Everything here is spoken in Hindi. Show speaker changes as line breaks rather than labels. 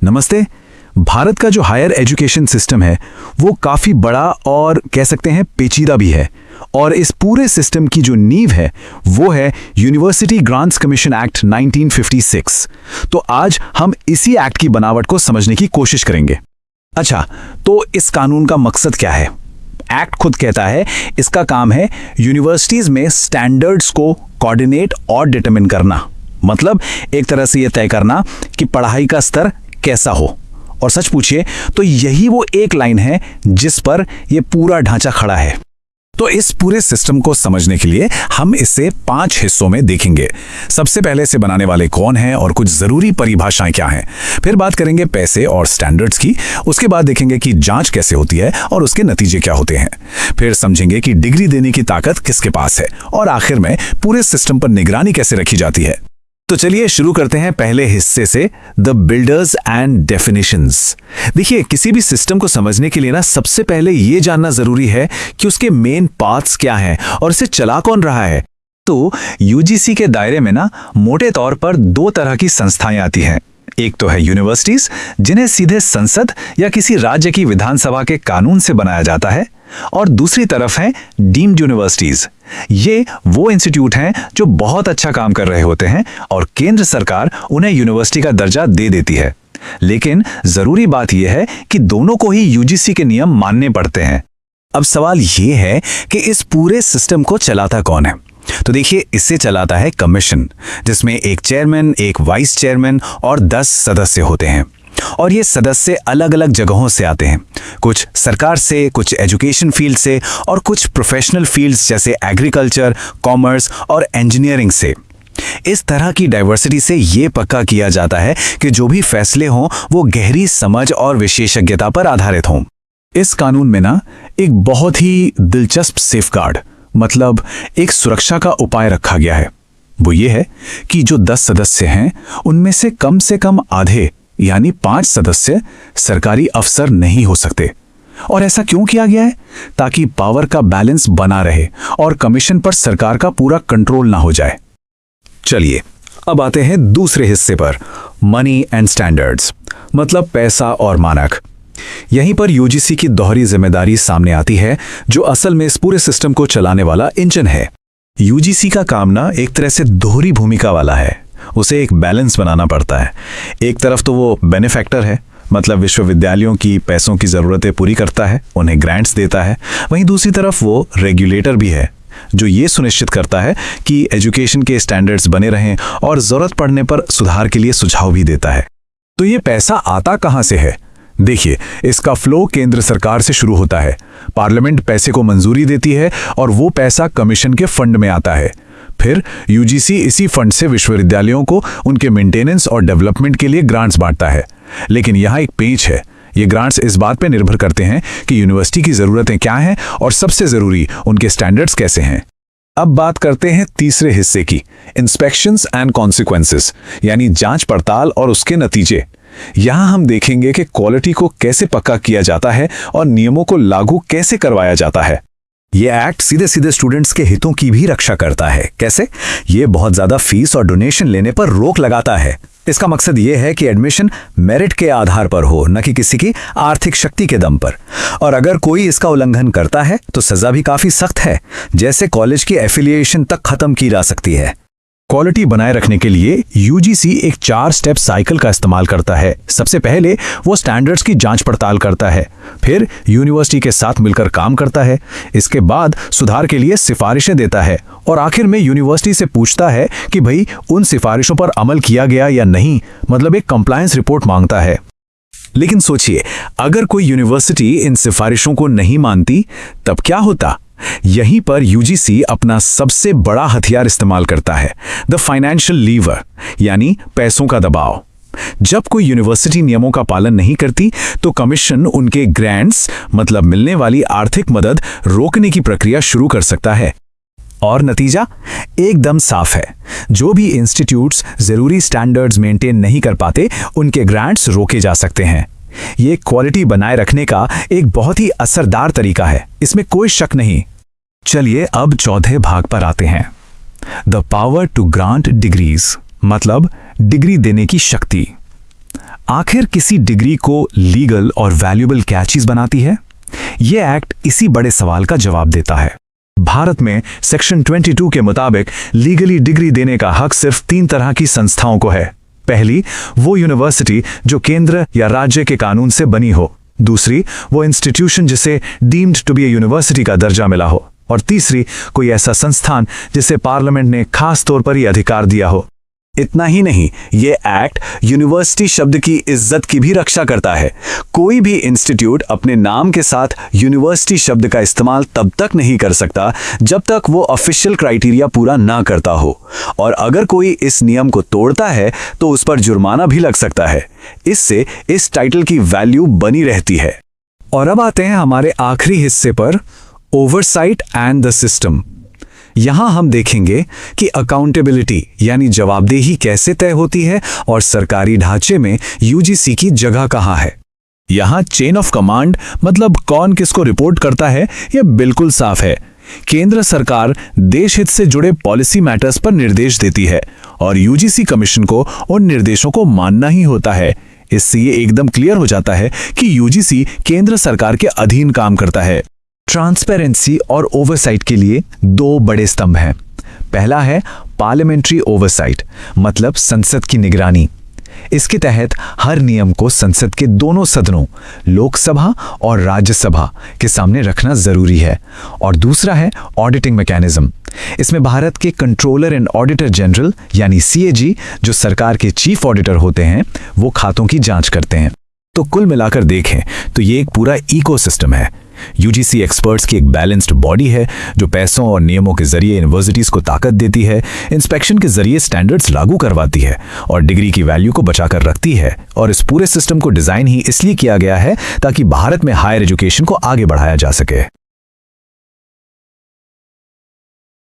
नमस्ते। भारत का जो हायर एजुकेशन सिस्टम है वो काफ़ी बड़ा और कह सकते हैं पेचीदा भी है, और इस पूरे सिस्टम की जो नींव है वो है यूनिवर्सिटी ग्रांट्स कमीशन एक्ट 1956। तो आज हम इसी एक्ट की बनावट को समझने की कोशिश करेंगे। अच्छा, तो इस कानून का मकसद क्या है? एक्ट खुद कहता है इसका काम है यूनिवर्सिटीज़ में स्टैंडर्ड्स को कोऑर्डिनेट और डिटरमिन करना, मतलब एक तरह से यह तय करना कि पढ़ाई का स्तर कैसा हो। और सच पूछिए तो यही वो एक लाइन है जिस पर यह पूरा ढांचा खड़ा है। तो इस पूरे सिस्टम को समझने के लिए हम इसे 5 हिस्सों में देखेंगे। सबसे पहले इसे बनाने वाले कौन हैं और कुछ जरूरी परिभाषाएं क्या हैं। फिर बात करेंगे पैसे और स्टैंडर्ड्स की। उसके बाद देखेंगे कि जांच कैसे होती है और उसके नतीजे क्या होते हैं। फिर समझेंगे कि डिग्री देने की ताकत किसके पास है, और आखिर में पूरे सिस्टम पर निगरानी कैसे रखी जाती है। तो चलिए शुरू करते हैं पहले हिस्से से, द बिल्डर्स एंड डेफिनेशंस। देखिए, किसी भी सिस्टम को समझने के लिए ना सबसे पहले ये जानना जरूरी है कि उसके मेन पार्ट्स क्या हैं और इसे चला कौन रहा है। तो यूजीसी के दायरे में ना मोटे तौर पर 2 तरह की संस्थाएं आती हैं। एक तो है यूनिवर्सिटीज, जिन्हें सीधे संसद या किसी राज्य की विधानसभा के कानून से बनाया जाता है, और दूसरी तरफ है डीम्ड यूनिवर्सिटीज। ये वो इंस्टीट्यूट हैं जो बहुत अच्छा काम कर रहे होते हैं और केंद्र सरकार उन्हें यूनिवर्सिटी का दर्जा दे देती है। लेकिन जरूरी बात यह है कि दोनों को ही यूजीसी के नियम मानने पड़ते हैं। अब सवाल ये है कि इस पूरे सिस्टम को चलाता कौन है। तो देखिए, इससे चलाता है कमीशन, जिसमें एक चेयरमैन, एक वाइस चेयरमैन और 10 सदस्य होते हैं। और ये सदस्य अलग अलग जगहों से आते हैं, कुछ सरकार से, कुछ एजुकेशन फील्ड से और कुछ प्रोफेशनल फील्ड्स जैसे एग्रीकल्चर, कॉमर्स और इंजीनियरिंग से। इस तरह की डाइवर्सिटी से ये पक्का किया जाता है कि जो भी फैसले हों वो गहरी समझ और विशेषज्ञता पर आधारित हों। इस कानून में ना एक बहुत ही दिलचस्प सेफगार्ड, मतलब एक सुरक्षा का उपाय रखा गया है। वो ये है कि जो 10 सदस्य हैं उनमें से कम आधे यानी 5 सदस्य सरकारी अफसर नहीं हो सकते। और ऐसा क्यों किया गया है? ताकि पावर का बैलेंस बना रहे और कमीशन पर सरकार का पूरा कंट्रोल ना हो जाए। चलिए अब आते हैं दूसरे हिस्से पर, मनी एंड स्टैंडर्ड्स, मतलब पैसा और मानक। यहीं पर यूजीसी की दोहरी जिम्मेदारी सामने आती है, जो असल में इस पूरे सिस्टम को चलाने वाला इंजन है। यूजीसी का काम ना एक तरह से दोहरी भूमिका वाला है। उसे एक बैलेंस बनाना पड़ता है। एक तरफ तो वो बेनिफैक्टर है, मतलब विश्वविद्यालयों की पैसों की ज़रूरतें पूरी करता है, उन्हें ग्रांट्स देता है। वहीं दूसरी तरफ वो रेगुलेटर भी है, जो ये सुनिश्चित करता है कि एजुकेशन के स्टैंडर्ड्स बने रहें और ज़रूरत पड़ने पर सुधार के लिए सुझाव भी देता है। तो ये पैसा आता कहाँ से है? देखिए, इसका फ्लो केंद्र सरकार से शुरू होता है। पार्लियामेंट पैसे को मंजूरी देती है और वो पैसा कमीशन के फंड में आता है। फिर यूजीसी इसी फंड से विश्वविद्यालयों को उनके मेंटेनेंस और डेवलपमेंट के लिए ग्रांट्स बांटता है। लेकिन यहाँ एक पेंच है, ये ग्रांट्स इस बात पर निर्भर करते हैं कि यूनिवर्सिटी की ज़रूरतें क्या हैं और सबसे ज़रूरी उनके स्टैंडर्ड्स कैसे हैं। अब बात करते हैं तीसरे हिस्से की, इंस्पेक्शंस एंड कॉन्सिक्वेंसेस, यानी जांच पड़ताल और उसके नतीजे। यहाँ हम देखेंगे कि क्वालिटी को कैसे पक्का किया जाता है और नियमों को लागू कैसे करवाया जाता है। ये एक्ट सीधे सीधे स्टूडेंट्स के हितों की भी रक्षा करता है। कैसे? ये बहुत ज़्यादा फीस और डोनेशन लेने पर रोक लगाता है। इसका मकसद ये है कि एडमिशन मेरिट के आधार पर हो, न कि किसी की आर्थिक शक्ति के दम पर। और अगर कोई इसका उल्लंघन करता है तो सज़ा भी काफ़ी सख्त है, जैसे कॉलेज की एफिलिएशन तक खत्म की जा सकती है। क्वालिटी बनाए रखने के लिए यूजीसी एक 4 स्टेप साइकिल का इस्तेमाल करता है। सबसे पहले वो स्टैंडर्ड्स की जांच पड़ताल करता है, फिर यूनिवर्सिटी के साथ मिलकर काम करता है, इसके बाद सुधार के लिए सिफारिशें देता है, और आखिर में यूनिवर्सिटी से पूछता है कि भाई उन सिफारिशों पर अमल किया गया या नहीं, मतलब एक कंप्लायंस रिपोर्ट मांगता है। लेकिन सोचिए, अगर कोई यूनिवर्सिटी इन सिफारिशों को नहीं मानती तब क्या होता? यहीं पर यूजीसी अपना सबसे बड़ा हथियार इस्तेमाल करता है, द फाइनेंशियल लीवर, यानी पैसों का दबाव। जब कोई यूनिवर्सिटी नियमों का पालन नहीं करती तो कमीशन उनके ग्रांट्स, मतलब मिलने वाली आर्थिक मदद, रोकने की प्रक्रिया शुरू कर सकता है। और नतीजा एकदम साफ है, जो भी इंस्टीट्यूट्स जरूरी स्टैंडर्ड्स मेंटेन नहीं कर पाते उनके ग्रांट्स रोके जा सकते हैं। ये क्वालिटी बनाए रखने का एक बहुत ही असरदार तरीका है, इसमें कोई शक नहीं। चलिए अब चौथे भाग पर आते हैं, the power to grant degrees, मतलब डिग्री देने की शक्ति। आखिर किसी डिग्री को लीगल और वैल्यूएबल क्या चीज बनाती है? यह एक्ट इसी बड़े सवाल का जवाब देता है। भारत में सेक्शन 22 के मुताबिक लीगली डिग्री देने का हक सिर्फ 3 तरह की संस्थाओं को है। पहली, वो यूनिवर्सिटी जो केंद्र या राज्य के कानून से बनी हो। दूसरी, वो इंस्टीट्यूशन जिसे deemed to be a university का दर्जा मिला हो। और तीसरी, कोई ऐसा संस्थान जिसे पार्लियामेंट ने खास तौर पर ही अधिकार दिया हो। इतना ही नहीं, ये एक्ट यूनिवर्सिटी शब्द की इज्जत की भी रक्षा करता है। कोई भी इंस्टीट्यूट अपने नाम के साथ यूनिवर्सिटी शब्द का इस्तेमाल तब तक नहीं कर सकता जब तक वो ऑफिशियल क्राइटेरिया पूरा ना करता हो, और अगर कोई इस नियम को तोड़ता है तो उस पर जुर्माना भी लग सकता है। इससे इस टाइटल की वैल्यू बनी रहती है। और अब आते हैं हमारे आखिरी हिस्से पर, ओवरसाइट एंड द सिस्टम। यहां हम देखेंगे कि अकाउंटेबिलिटी यानी जवाबदेही कैसे तय होती है और सरकारी ढांचे में यूजीसी की जगह कहां है। यहां चेन ऑफ कमांड मतलब कौन किसको रिपोर्ट करता है, यह बिल्कुल साफ है। केंद्र सरकार देश हित से जुड़े पॉलिसी मैटर्स पर निर्देश देती है और यूजीसी कमीशन को उन निर्देशों को मानना ही होता है। इससे ये एकदम क्लियर हो जाता है कि यूजीसी केंद्र सरकार के अधीन काम करता है। ट्रांसपेरेंसी और ओवरसाइट के लिए 2 बड़े स्तंभ हैं। पहला है पार्लियामेंट्री ओवरसाइट, मतलब संसद की निगरानी। इसके तहत हर नियम को संसद के दोनों सदनों, लोकसभा और राज्यसभा के सामने रखना जरूरी है। और दूसरा है ऑडिटिंग मैकेनिज्म। इसमें भारत के कंट्रोलर एंड ऑडिटर जनरल यानी सीएजी, जो सरकार के चीफ ऑडिटर होते हैं, वो खातों की जांच करते हैं। तो कुल मिलाकर देखें तो ये एक पूरा इकोसिस्टम है। यूजीसी एक्सपर्ट्स की एक बैलेंस्ड बॉडी है जो पैसों और नियमों के जरिए यूनिवर्सिटीज को ताकत देती है, इंस्पेक्शन के जरिए स्टैंडर्ड्स लागू करवाती है और डिग्री की वैल्यू को बचाकर रखती है। और इस पूरे सिस्टम को डिजाइन ही इसलिए किया गया है ताकि भारत में हायर एजुकेशन को आगे बढ़ाया जा सके।